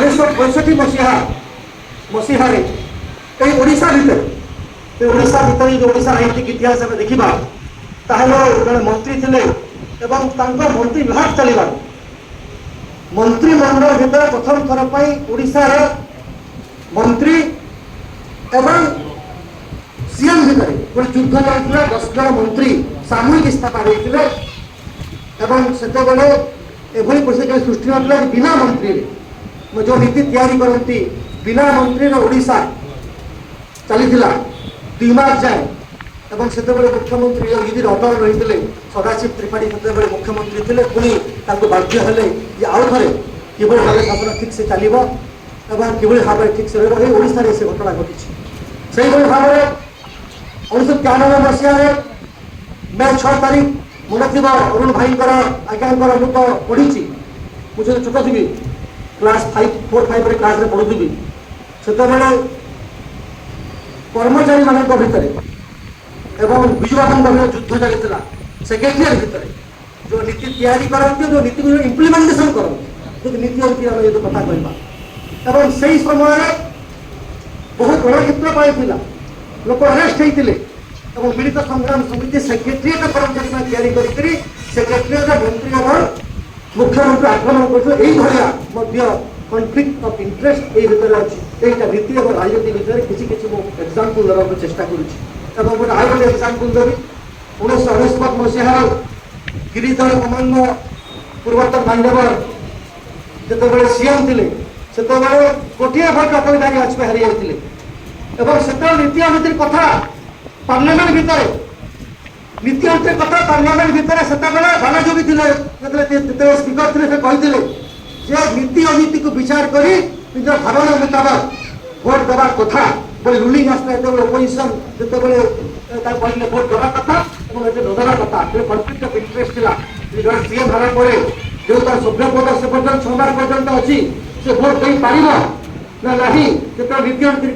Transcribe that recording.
1965 मसीहारे ओडिशा भितर ओडिशा भितर जो ओडिशा राजनीतिक इतिहास में देखा ताहले जड़े मंत्री थे एवं मंत्री विभाग चलवा मंत्रिमंडल भितर प्रथम थर पर ओडिशा मंत्री एवं सीएम भितर गोटे युद्ध चलता 10 जन मंत्री सामूहिक इस्तीफा देते एभली परिस्थिति सृष्टि होता बिना मंत्री जो नीति तैयारी करती बिना मंत्री ओडिशा चली 2 मास जाए एवं से मुख्यमंत्री नीति अटल रही सदाशिव त्रिपाठी से मुख्यमंत्री थे पुणी बाध्य हेले आउ थे कि भाव शासन ठीक से चलो एवं कि भाव में ठीक से रोशा से घटना घटी से भाव में 1993 मसीह मे 6 तारीख मन थी अरुण भाई आज्ञा मुझे तो पढ़ी मुझे छोट थी क्लास 4-5 क्लास पढ़ुवी से कर्मचारी मान भितर एवं विजुबाबू युद्ध चलता सेक्रेटेरिएट भितर जो नीति तैयारी करती जो नीति को इम्प्लीमेंटेशन करती जो नीति होती है जो कथा कहवा एवं से समय बहुत रणक्षेत्र पाई लोक अरेस्ट होते मिलित संग्राम समिति सेक्रेटेरिएट कर्मचारी तैयारी सेक्रेटेरिएट मंत्री और मुख्यमंत्री आक्रमण कर कन्फ्लिक्ट ऑफ इंटरेस्ट ये भितर अच्छी यहाँ नीति और राजनीति भितर किसी एग्जाम्पल देवाक चेष्टा करुँच गोटे आउ गोटे एग्जाम्पल देवी 1999 मसीह गिरिधर कमांडो पूर्वतन मान्यवर जिते सीएम थे से गोटे भोट अटल बिहारी वाजपेयी हारी जाते से नीति नीति कथा पार्लियामेंट भितर नीति मंत्री कथा पार्लियामेंट भितर से बालाजोगी थे स्पीकर थे कहते नीति अनीति को विचार कर निज धारणा मुताबक भोट देवा कथा बोले रूलिंग आसला जो ओपोजिशन जो कहले भोट देवा कथा नदेवा कथा कन्फ्लिक्ट ऑफ इंटरेस्ट था सीएम हाला जो तार सभ्य पद से पर्यटन 6 मास पर्यटन अच्छी से भोट दे पार ना नीति मंत्री